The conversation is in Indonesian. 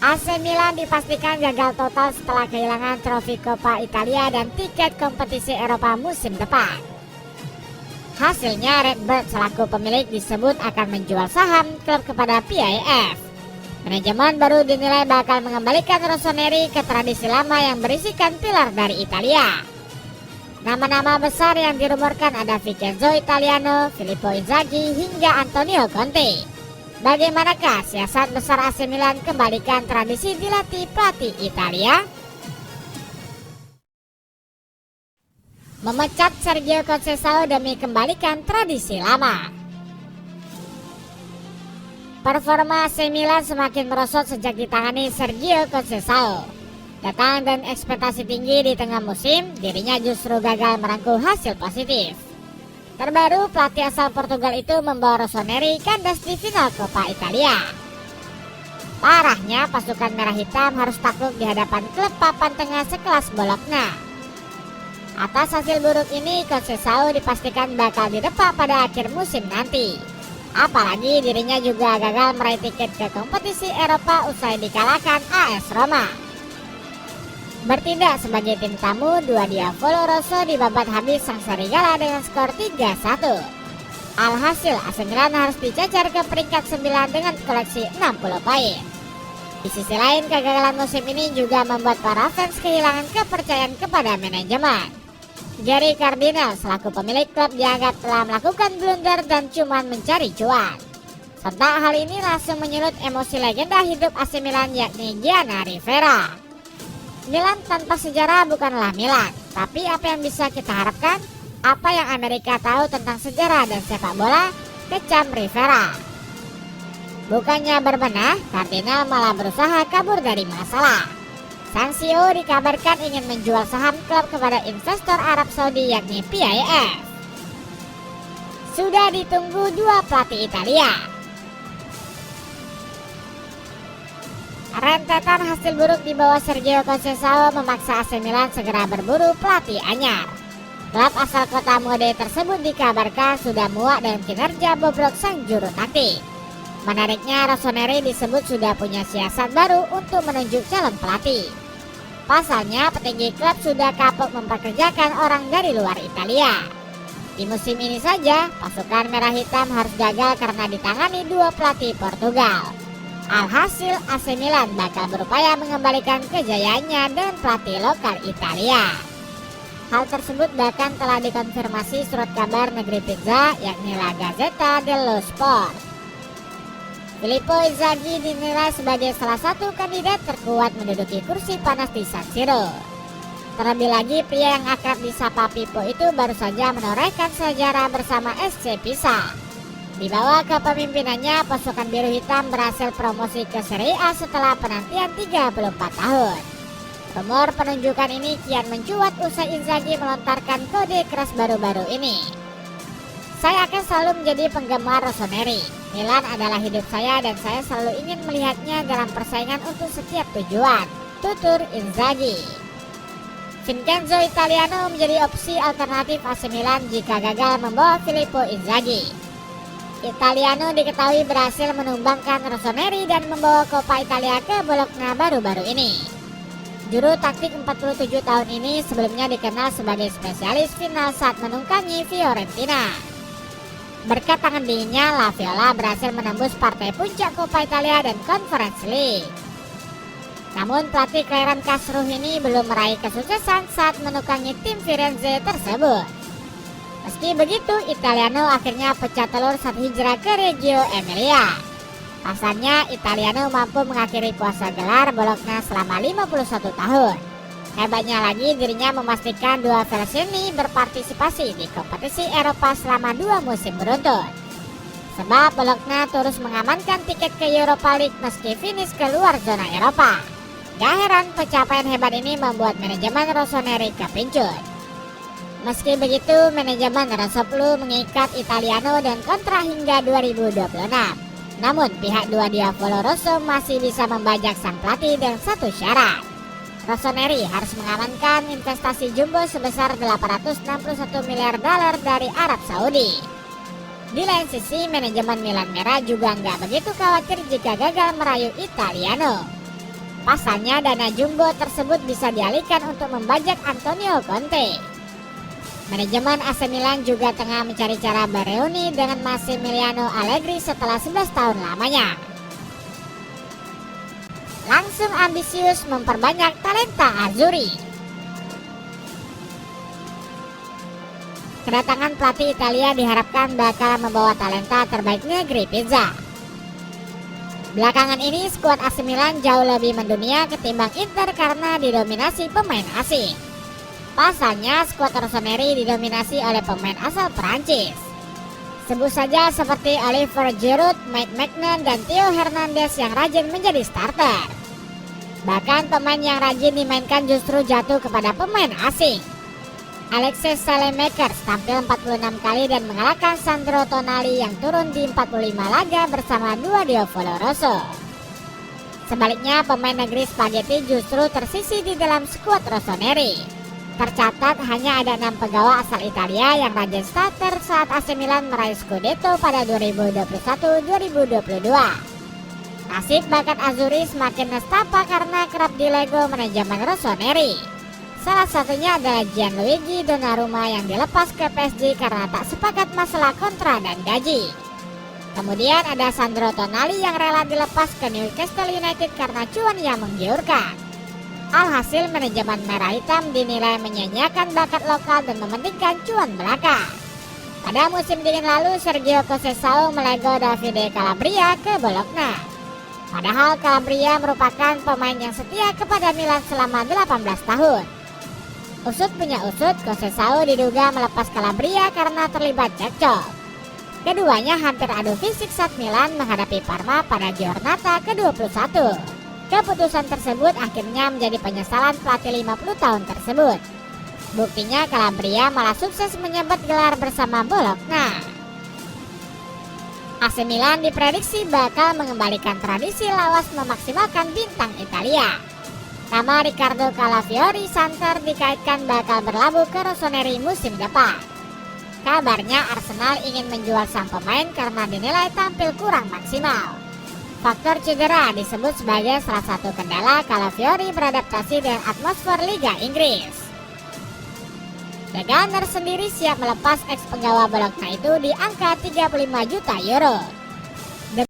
AC Milan dipastikan gagal total setelah kehilangan trofi Coppa Italia dan tiket kompetisi Eropa musim depan. Hasilnya Redbird selaku pemilik disebut akan menjual saham klub kepada PIF. Manajemen baru dinilai bakal mengembalikan Rossoneri ke tradisi lama yang berisikan pilar dari Italia. Nama-nama besar yang dirumorkan ada Vincenzo Italiano, Filippo Inzaghi, hingga Antonio Conte. Bagaimanakah siasat besar AC Milan kembalikan tradisi dilatih pelatih Italia? Memecat Sergio Conceição demi kembalikan tradisi lama. Performa AC Milan semakin merosot sejak ditangani Sergio Conceição. Datang dan ekspektasi tinggi di tengah musim, dirinya justru gagal merangkul hasil positif. Terbaru, pelatih asal Portugal itu membawa Rossoneri kandas di final Coppa Italia. Parahnya, pasukan merah hitam harus takluk di hadapan klub papan tengah sekelas Bologna. Atas hasil buruk ini, Conceição dipastikan bakal didepak pada akhir musim nanti. Apalagi dirinya juga gagal meraih tiket ke kompetisi Eropa usai dikalahkan AS Roma. Bertindak sebagai tim tamu, Dua Diavolo Rosso dibabat habis sang serigala dengan skor 3-1. Alhasil, AC Milan harus dicecer ke peringkat 9 dengan koleksi 60 poin. Di sisi lain, kegagalan musim ini juga membuat para fans kehilangan kepercayaan kepada manajemen. Gary Cardinal selaku pemilik klub dianggap telah melakukan blunder dan cuma mencari cuan. Sontak hal ini langsung menyulut emosi legenda hidup AC Milan yakni Gianni Rivera. Milan tanpa sejarah bukanlah Milan, tapi apa yang bisa kita harapkan? Apa yang Amerika tahu tentang sejarah dan sepak bola? Kecam Rivera. Bukannya berbenah, Cardinal malah berusaha kabur dari masalah. Sang CEO dikabarkan ingin menjual saham klub kepada investor Arab Saudi yakni PIF. Sudah ditunggu dua pelatih Italia. Rentetan hasil buruk di bawah Sergio Conceição memaksa AC Milan segera berburu pelatih anyar. Klub asal kota mode tersebut dikabarkan sudah muak dengan kinerja bobrok sang juru taktik. Menariknya, Rossoneri disebut sudah punya siasat baru untuk menunjuk calon pelatih. Pasalnya, petinggi klub sudah kapok mempekerjakan orang dari luar Italia. Di musim ini saja, pasukan merah hitam harus gagal karena ditangani dua pelatih Portugal. Alhasil, AC Milan bakal berupaya mengembalikan kejayaannya dan pelatih lokal Italia. Hal tersebut bahkan telah dikonfirmasi surat kabar negeri pizza yakni La Gazzetta dello Sport. Filippo Inzaghi dinilai sebagai salah satu kandidat terkuat menduduki kursi panas di San Siro. Terlebih lagi, pria yang akrab disapa Pippo itu baru saja menorehkan sejarah bersama SC Pisa. Di bawah kepemimpinannya, pasukan biru hitam berhasil promosi ke Serie A setelah penantian 34 tahun. Rumor penunjukan ini kian mencuat usai Inzaghi melontarkan kode keras baru-baru ini. Saya akan selalu menjadi penggemar Rossoneri. Milan adalah hidup saya dan saya selalu ingin melihatnya dalam persaingan untuk setiap tujuan, tutur Inzaghi. Vincenzo Italiano menjadi opsi alternatif AC Milan jika gagal membawa Filippo Inzaghi. Italiano diketahui berhasil menumbangkan Rossoneri dan membawa Coppa Italia ke Bologna baru-baru ini. Juru taktik 47 tahun ini sebelumnya dikenal sebagai spesialis final saat menungkangi Fiorentina. Berkat tangan dinginnya, La Viola berhasil menembus partai puncak Coppa Italia dan Conference League. Namun pelatih kelahiran Kasruh ini belum meraih kesuksesan saat menukangi tim Firenze tersebut. Meski begitu, Italiano akhirnya pecah telur saat hijrah ke Reggio Emilia. Pasalnya, Italiano mampu mengakhiri kuasa gelar Bologna selama 51 tahun. Hebatnya lagi, dirinya memastikan dua versi ini berpartisipasi di kompetisi Eropa selama 2 musim beruntun. Sebab Bologna terus mengamankan tiket ke Europa League meski finish keluar zona Eropa. Gak heran pencapaian hebat ini membuat manajemen Rossoneri kepincut. Meski begitu, manajemen Rossoplu mengikat Italiano dan kontrak hingga 2026. Namun, pihak Dua Diavolo Rosso masih bisa membajak sang pelatih dengan satu syarat. Rossoneri harus mengamankan investasi jumbo sebesar 861 miliar dolar dari Arab Saudi. Di lain sisi, manajemen Milan Merah juga nggak begitu khawatir jika gagal merayu Italiano. Pasalnya dana jumbo tersebut bisa dialihkan untuk membajak Antonio Conte. Manajemen AC Milan juga tengah mencari cara bereuni dengan Massimiliano Allegri setelah 11 tahun lamanya. Langsung ambisius memperbanyak talenta Azzurri. Kedatangan pelatih Italia diharapkan bakal membawa talenta terbaik negeri pizza. Belakangan ini skuad AC Milan jauh lebih mendunia ketimbang Inter karena didominasi pemain asing. Pasalnya skuad Rossoneri didominasi oleh pemain asal Perancis. Sebut saja seperti Olivier Giroud, Mike Maignan, dan Theo Hernandez yang rajin menjadi starter. Bahkan pemain yang rajin dimainkan justru jatuh kepada pemain asing. Alexis Saelemaekers tampil 46 kali dan mengalahkan Sandro Tonali yang turun di 45 laga bersama dua Diavolo Rosso. Sebaliknya pemain negeri Spaghetti justru tersisih di dalam skuad Rossoneri. Tercatat hanya ada 6 pegawai asal Italia yang rajin starter saat AC Milan meraih Scudetto pada 2021-2022. Nasib bakat Azzurri semakin nestapa karena kerap dilego manajemen Rossoneri. Salah satunya adalah Gianluigi Donnarumma yang dilepas ke PSG karena tak sepakat masalah kontrak dan gaji. Kemudian ada Sandro Tonali yang rela dilepas ke Newcastle United karena cuan yang menggiurkan. Alhasil manajemen merah hitam dinilai menyanyiakan bakat lokal dan mementingkan cuan belaka. Pada musim dingin lalu Sergio Conceição melego Davide Calabria ke Bologna. Padahal Calabria merupakan pemain yang setia kepada Milan selama 18 tahun. Usut punya usut, Conceição diduga melepas Calabria karena terlibat cekcok. Keduanya hampir adu fisik saat Milan menghadapi Parma pada Giornata ke-21. Keputusan tersebut akhirnya menjadi penyesalan pelatih 50 tahun tersebut. Buktinya Calabria malah sukses menyabet gelar bersama Bologna. AC Milan diprediksi bakal mengembalikan tradisi lawas memaksimalkan bintang Italia. Nama Riccardo Calafiori Santer dikaitkan bakal berlabuh ke Rossoneri musim depan. Kabarnya Arsenal ingin menjual sang pemain karena dinilai tampil kurang maksimal. Faktor cedera disebut sebagai salah satu kendala Calafiori beradaptasi dengan atmosfer Liga Inggris. The Gunners sendiri siap melepas ex penggawa Bologna itu di angka 35 juta euro.